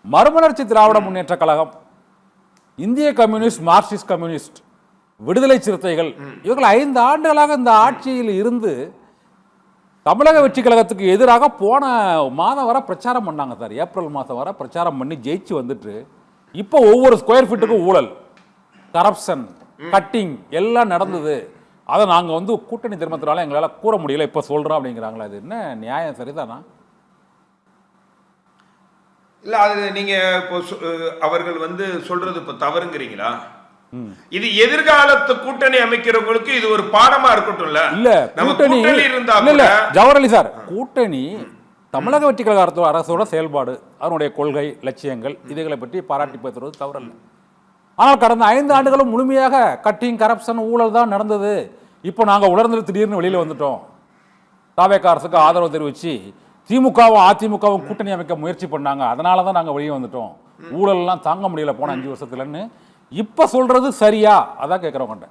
மறுமலர்ச்சி திராவிட முன்னேற்ற கழகம், இந்திய communist, Marxist communist, விடுதலை சிறுத்தைகள் இவர்கள் 5 ஆண்டுகளாக இந்த ஆட்சியில் இருந்து தமிழக வெற்றி கழகத்துக்கு எதிராக போன மாதம் வர பிரச்சாரம் பண்ணாங்க சார். ஏப்ரல் மாதம் வர பிரச்சாரம் பண்ணி ஜெயிச்சு வந்துட்டு இப்போ ஒவ்வொரு ஸ்கொயர் ஃபீட்டுக்கும் ஊழல், கரப்ஷன், கட்டிங் எல்லாம் நடந்தது. அதை நாங்கள் வந்து கூட்டணி திருமத்தினால எங்களால் கூற முடியல, இப்போ சொல்கிறோம் அப்படிங்கிறாங்களா? இது என்ன நியாயம்? சரிதானா? இல்லை, அது நீங்கள் இப்போ அவர்கள் வந்து சொல்றது இப்போ தவறுங்கிறீங்களா? இது எதிர்காலத்து கூட்டணி அமைக்கிறவங்களுக்கு இது ஒரு பாடமா இருக்கட்டும்ல. இல்ல கூட்டணி இருந்தா இல்ல ஜவஹர்லி சார், கூட்டணி தமிழக வெற்றி கழக அரசோட செயல்பாடு, அதனுடைய கொள்கை லட்சியங்கள் இதுகளை பற்றி பாராட்டி பேசுறது தவறல்ல. ஆனால் கடந்த 5 ஆண்டுகளும் முழுமையாக கட்டிங், கரப்ஷன், ஊழல் தான் நடந்தது. இப்போ நாங்கள் உணர்ந்து திடீர்னு வெளியில் வந்துட்டோம். தாவேக அரசுக்கு ஆதரவு தெரிவித்து திமுகவும் அதிமுகவும் கூட்டணி அமைக்க முயற்சி பண்ணாங்க, அதனால தான் நாங்கள் வெளியே வந்துட்டோம், ஊழல்லாம் தாங்க முடியல போன 5 வருஷத்துலன்னு இப்ப சொல்றது சரியா? அதான் கேட்கிறவங்க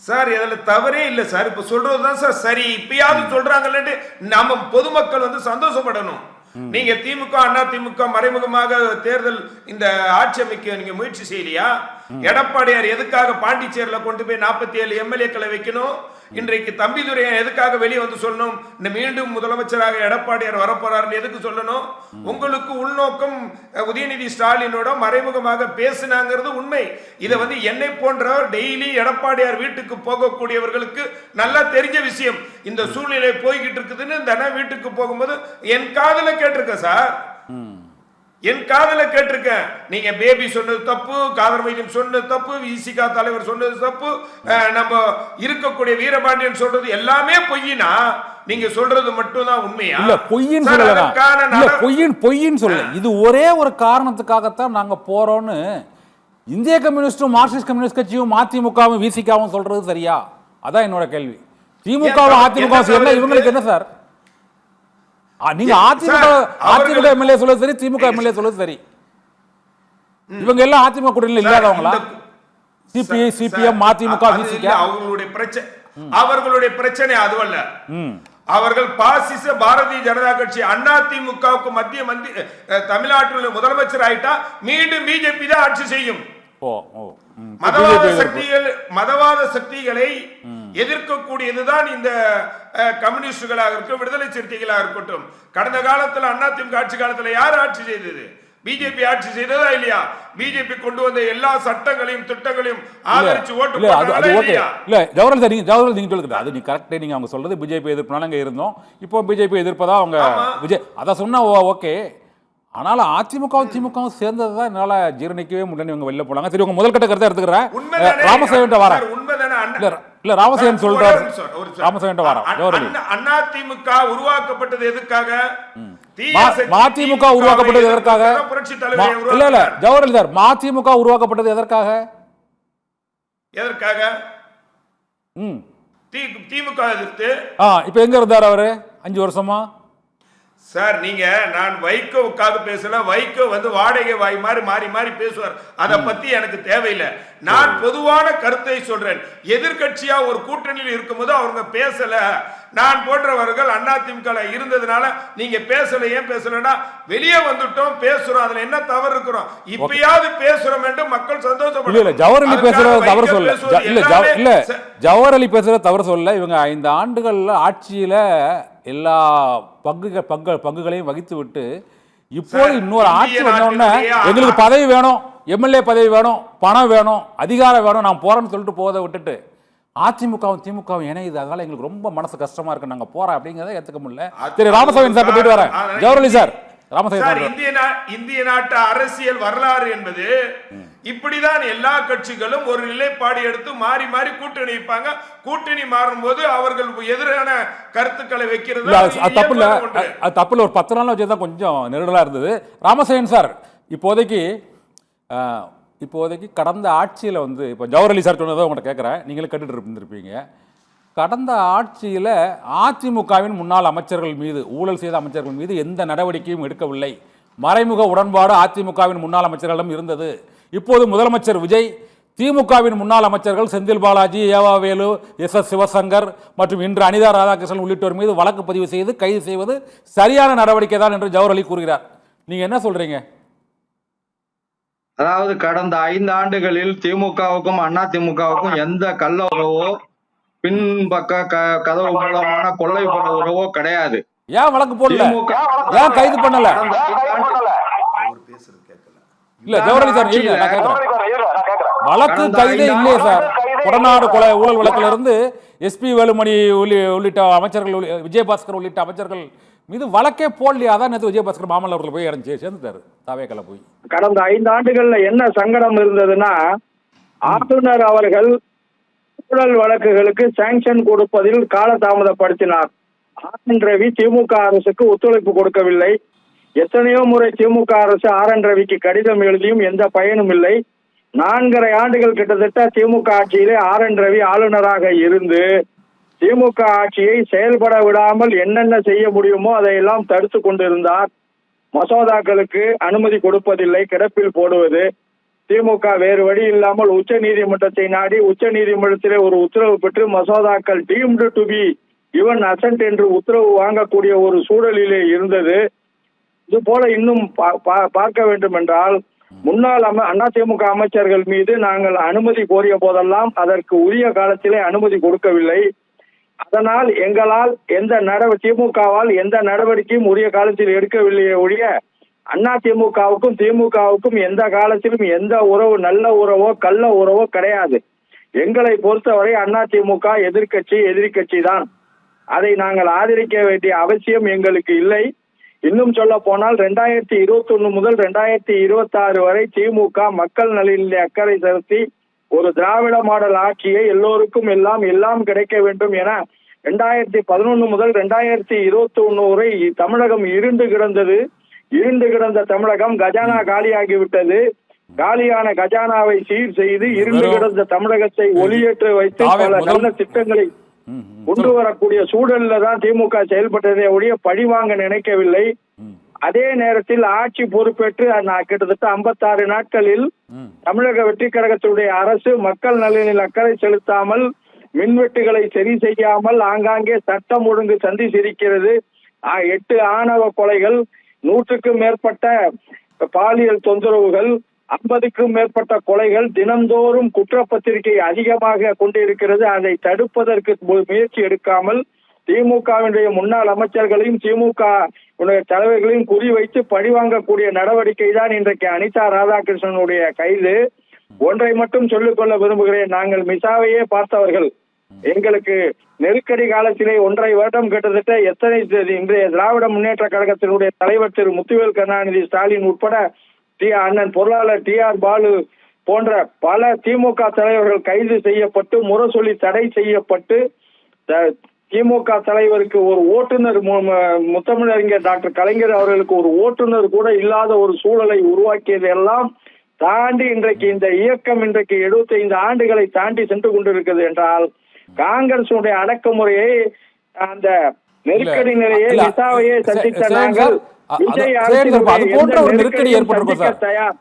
சார். இதுல தவறே இல்லை சார். இப்ப சொல்றதுதான் சார் சரி. இப்பயாவது சொல்றாங்கன்னு நம்ம பொதுமக்கள் வந்து சந்தோஷப்படணும். நீங்க திமுக, அண்ணா திமுக மறைமுகமாக தேர்தல் இந்த ஆட்சி அமைக்க நீங்க முயற்சி செய்யலையா? எடப்பாடியார் எதுக்காக பாண்டிச்சேரியில கொண்டு போய் 47 எம்எல்ஏக்களை வைக்கணும்? இன்றைக்கு தம்பிதுரை எதுக்காக வெளியே வந்து சொல்லணும் இந்த மீண்டும் முதலமைச்சராக எடப்பாடியார் வரப்போறாருன்னு எதுக்கு சொல்லணும்? உங்களுக்கு உள்நோக்கம் உதயநிதி ஸ்டாலினோட மறைமுகமாக பேசினாங்கிறது உண்மை. இதை வந்து என்னை போன்றவர் டெய்லி எடப்பாடியார் வீட்டுக்கு போகக்கூடியவர்களுக்கு நல்லா தெரிஞ்ச விஷயம். இந்த சூழ்நிலை போய்கிட்டு இருக்குதுன்னு இந்த வீட்டுக்கு போகும்போது என் காதுல கேட்டிருக்க சார், என் காதல கேட்டிருக்கேன். நீங்க பேபி சொன்னது தப்பு, காதர் மையம் சொன்னது தப்பு, விசிகா தலைவர் சொன்னது தப்பு, நம்ம இருக்கக்கூடிய வீரபாண்டியன் சொல்றது எல்லாமே பொய்யினா நீங்க சொல்றது மட்டும் தான் உண்மையா? இல்ல பொய்யின் சொல்லல, பொய்யின் சொல்ல. இது ஒரே ஒரு காரணத்துக்காகத்தான் நாங்க போறோம்னு இந்திய கம்யூனிஸ்டும் மார்க்சிஸ்ட் கம்யூனிஸ்ட் கட்சியும் அதிமுகவும் விசிகாவும் சொல்றது சரியா? அதான் என்னோட கேள்வி. திமுகவும் அதிமுகவும் சேர்ந்தா இவங்களுக்கு என்ன சார்? நீங்க அதிமுக எம்எல்ஏ சொல்றது சரி, திமுக எம்எல்ஏ சொல்றது சரி. இவங்க எல்லாம் அதிமுக கூட்டணியில் இல்லாதவங்களா? சிபிஐ, சிபிஎம், அதிமுக, விசிக அவர்களுடைய பிரச்சனை அதுவல்ல. அவர்கள் பாசிச பாரதிய ஜனதா கட்சி அதிமுகவுக்கு மத்திய தமிழ்நாட்டில் முதலமைச்சர் ஆயிட்டா மீண்டும் பிஜேபி தான் ஆட்சி செய்யும். மதவாத சக்திகளை எதிர்க்கக்கூடியதுதான் இந்த கம்யூனிஸ்டுகளாக இருக்கட்டும், விடுதலை சிறுத்தைகளாக இருக்கட்டும். கடந்த காலத்தில் அதிமுக ஆட்சி காலத்தில் யார் ஆட்சி செய்தது? பிஜேபி ஆட்சி செய்ததா இல்லையா? பிஜேபி கொண்டு வந்த எல்லா சட்டங்களையும் திட்டங்களையும் ஆதரிச்சு ஓட்டு இல்ல ஜவஹர்லால் நீங்க சொல்லுங்க, அது நீ கரெக்ட். நீங்க அவங்க சொல்றது பிஜேபி எதிர்ப்புனால அங்க இருந்தோம், இப்போ பிஜேபி எதிர்ப்பதா அவங்க விஜய் அத சொன்னா ஓகே. ஆனாலும் அதிமுகவும் திமுகவும் சேர்ந்ததுதான் என்னால ஜீரணிக்கவே முடியல. இவங்க வெளில போலாங்க. சரி, உங்க முதல் கட்ட கருத்தை எடுத்துக்கிறேன். ராமசேவன் வர இல்ல ராமசேவன் சொல்றாரு. ராமசேவன் வர அதிமுக உருவாக்கப்பட்டது எதுக்காக? மதிமுக உருவாக்கப்பட்டது எதற்காக? இல்ல இல்ல ஜவஹர்லால் சார், மதிமுக உருவாக்கப்பட்டது எதற்காக? எதற்காக? திமுக எதிர்த்து. இப்ப எங்க இருந்தார் அவரு 5 வருஷமா? சார், நீங்க நான் வைகோவுக்காக பேசல. வைகோ வந்து வாடகை வாய் மாதிரி மாறி மாறி பேசுவார். அதை பத்தி எனக்கு தேவையில்லை. நான் பொதுவான கருத்தை சொல்றேன். எதிர்கட்சியா ஒரு கூட்டணியில் இருக்கும்போது அவங்க பேசல. நான் போன்றவர்கள் அதிமுக இருந்ததுனால நீங்க பேசல. ஏன் பேசலன்னா வெளியே வந்துட்டோம், பேசுறோம். அதுல என்ன தவறு இருக்கிறோம்? இப்பயாவது பேசுறோம் என்று மக்கள் சந்தோஷப்படுறாங்க. ஜவஹர்லி பேசுறது தவறு சொல்ல. இல்ல ஜவஹர்லி பேசுறது தவறு சொல்ல. இவங்க 5 ஆண்டுகள்ல ஆட்சியில எல்லா பங்குகளையும் வகித்து விட்டு இப்போ இன்னொரு ஆட்சி வந்தோடனே எங்களுக்கு பதவி வேணும், எம்எல்ஏ பதவி வேணும், பணம் வேணும், அதிகாரம் வேணும், நான் போறேன்னு சொல்லிட்டு போதை விட்டுட்டு அதிமுகவும் திமுகவும் இணையுது. அதனால எங்களுக்கு ரொம்ப மனசு கஷ்டமா இருக்கு, நாங்க போறோம் அப்படிங்கறத ஏத்துக்க முடியல. சரி, ராமசாமி சார் போயிட்டு வரேன். ஜவஹர்லி சார், இந்திய நாட்டு அரசியல் வரலாறு என்பது இப்படிதான். எல்லா கட்சிகளும் ஒரு நிலைப்பாடு எடுத்து மாறி மாறி கூட்டணி வைப்பாங்க. கூட்டணி மாறும் போது அவர்கள் எதிரான கருத்துக்களை வைக்கிறது தப்பு இல்ல. அது தப்பு இல்ல. ஒரு 10 நாள் வச்சுதான் கொஞ்சம் நெருடலா இருந்தது. ராமசேவன் சார், இப்போதைக்கு கடந்த ஆட்சியில வந்து இப்போ ஜவஹர்லி சார் சொன்னதை உங்கள்கிட்ட கேட்குறேன், நீங்களும் கேட்டுட்டு இருந்திருப்பீங்க. கடந்த ஆட்சியில் அதிமுகவின் முன்னாள் அமைச்சர்கள் மீது, ஊழல் செய்த அமைச்சர்கள் மீது எந்த நடவடிக்கையும் எடுக்கவில்லை. மறைமுக உடன்பாடு அதிமுகவின் முன்னாள் அமைச்சர்களிடம் இருந்தது. இப்போது முதலமைச்சர் விஜய் திமுகவின் முன்னாள் அமைச்சர்கள் செந்தில் பாலாஜி, ஏவாவேலு, எஸ் சிவசங்கர் மற்றும் இன்று அனிதா ராதாகிருஷ்ணன் உள்ளிட்டோர் மீது வழக்கு பதிவு செய்து கைது செய்வது சரியான நடவடிக்கை தான் என்று ஜவஹர்லி கூறுகிறார். நீங்க என்ன சொல்றீங்க? அதாவது கடந்த 5 ஆண்டுகளில் திமுகவுக்கும் அதிமுகவுக்கும் எந்த கள்ள உறவோ பின்பக்க கதவு மூலமான கொள்ளை போன உறவோ கிடையாது. ஏன் வழக்கு போடல? திமுக ஏன் கைது பண்ணல? அவர் பேசுறது கேட்கல. இல்ல ஜவஹர்லால் சார் இருங்க, நான் கேட்கிறேன். வழக்கு கைதே இல்லையே சார். கொடநாடு கொலை ஊழல் வழக்கில் இருந்து எஸ்பி வேலுமணி உள்ளிட்ட அமைச்சர்கள், விஜயபாஸ்கர் உள்ளிட்ட அமைச்சர்கள் மீது வழக்கே போடலையா? அதான் நேற்று விஜயபாஸ்கர் மாமல்ல அவர்கள் போய் இறங்கி சேர்ந்துட்டாரு தாவேக்கல போய். கடந்த 5 ஆண்டுகள்ல என்ன சங்கடம் இருந்ததுன்னா, ஆளுநர் அவர்கள் ஊழல் வழக்குகளுக்கு சாங்ஷன் கொடுப்பதில் காலதாமதப்படுத்தினார். RN ரவி திமுக அரசுக்கு ஒத்துழைப்பு கொடுக்கவில்லை. எத்தனையோ முறை திமுக அரசு RN ரவிக்கு கடிதம் எழுதியும் எந்த பயனும் இல்லை. 4.5 ஆண்டுகள் கிட்டத்தட்ட திமுக ஆட்சியிலே RN ரவி ஆளுநராக இருந்து திமுக ஆட்சியை செயல்பட விடாமல் என்னென்ன செய்ய முடியுமோ அதையெல்லாம் தடுத்து கொண்டிருந்தார். மசோதாக்களுக்கு அனுமதி கொடுப்பதில்லை, கிடப்பில் போடுவது. திமுக வேறு வழி இல்லாமல் உச்ச நீதிமன்றத்தை நாடி உச்ச நீதிமன்றத்திலே ஒரு உத்தரவு பெற்று மசோதாக்கள் டீம்டு டு பி இவன் அசென்ட் என்று உத்தரவு வாங்கக்கூடிய ஒரு சூழலிலே இருந்தது. இது போல இன்னும் பார்க்க வேண்டும் என்றால், முன்னாள் அதிமுக அமைச்சர்கள் மீது நாங்கள் அனுமதி கோரிய போதெல்லாம் அதற்கு உரிய காலத்திலே அனுமதி கொடுக்கவில்லை. அதனால் எங்களால் திமுகவால் எந்த நடவடிக்கையும் உரிய காலத்தில் எடுக்கவில்லையே ஒழிய அதிமுகவுக்கும் திமுகவுக்கும் எந்த காலத்திலும் எந்த உறவு, நல்ல உறவோ கள்ள உறவோ கிடையாது. எங்களை பொறுத்தவரை அதிமுக எதிரி கட்சி தான். அதை நாங்கள் ஆதரிக்க வேண்டிய அவசியம் எங்களுக்கு இல்லை. இன்னும் சொல்ல போனால் 2021 முதல் 2026 வரை திமுக மக்கள் நலனிலே அக்கறை செலுத்தி ஒரு திராவிட மாடல் ஆட்சியை எல்லோருக்கும் எல்லாம் கிடைக்க வேண்டும் என 2011 முதல் 2021 வரை தமிழகம் இருண்டு கிடந்த தமிழகம் கஜானா காலியாகிவிட்டது. காலியான கஜானாவை சீர் செய்து இருண்டு கிடந்த தமிழகத்தை ஒளியேற்ற வைத்து பல நல்ல திட்டங்களை கொண்டு வரக்கூடிய சூழல்ல தான் திமுக செயல்பட்டதை ஒழிய பழிவாங்க நினைக்கவில்லை. அதே நேரத்தில் ஆட்சி பொறுப்பேற்று கிட்டத்தட்ட 56 நாட்களில் தமிழக வெற்றி கழகத்தினுடைய அரசு மக்கள் நலனில் அக்கறை செலுத்தாமல், மின்வெட்டுகளை சரி செய்யாமல், ஆங்காங்கே சட்டம் ஒழுங்கு சந்தி சிரிக்கிறது. 8 ஆணவ கொலைகள், 100க்கும் மேற்பட்ட பாலியல் தொந்தரவுகள், 50க்கும் மேற்பட்ட கொலைகள், தினந்தோறும் குற்றப்பத்திரிகை அதிகமாக கொண்டிருக்கிறது. அதை தடுப்பதற்கு முயற்சி எடுக்காமல் திமுகவினுடைய முன்னாள் அமைச்சர்களையும் திமுக தலைவர்களையும் குறிவைத்து பழிவாங்கக்கூடிய நடவடிக்கை தான் இன்றைக்கு அனிதா ராதாகிருஷ்ணனுடைய கைது. ஒன்றை மட்டும் சொல்லிக்கொள்ள விரும்புகிறேன். நாங்கள் மிசாவையே பார்த்தவர்கள். எங்களுக்கு நெருக்கடி காலத்திலே 1.5 வருடம் கிட்டத்தட்ட இன்றைய திராவிட முன்னேற்ற கழகத்தினுடைய தலைவர் திரு முத்துவேல் கருணாநிதி ஸ்டாலின் உட்பட அண்ணன் பொருளாளர் TR பாலு போன்ற பல திமுக தலைவர்கள் கைது செய்யப்பட்டு முரசொலி தடை செய்யப்பட்டு திமுக தலைவருக்கு ஒரு ஓட்டுநர், முத்தமிழறிஞர் டாக்டர் கலைஞர் அவர்களுக்கு ஒரு ஓட்டுநர் கூட இல்லாத ஒரு சூழலை உருவாக்கியது எல்லாம் தாண்டி இன்றைக்கு இந்த இயக்கம் 75 ஆண்டுகளை தாண்டி சென்று கொண்டிருக்கிறது என்றால், காங்கிரசுடைய அடக்குமுறையை, அந்த நெருக்கடி நிலையை, விசாவையே சந்தித்த நாங்கள் விஜய் நெருக்கடி ஏற்பட்டிருக்கும் சார்.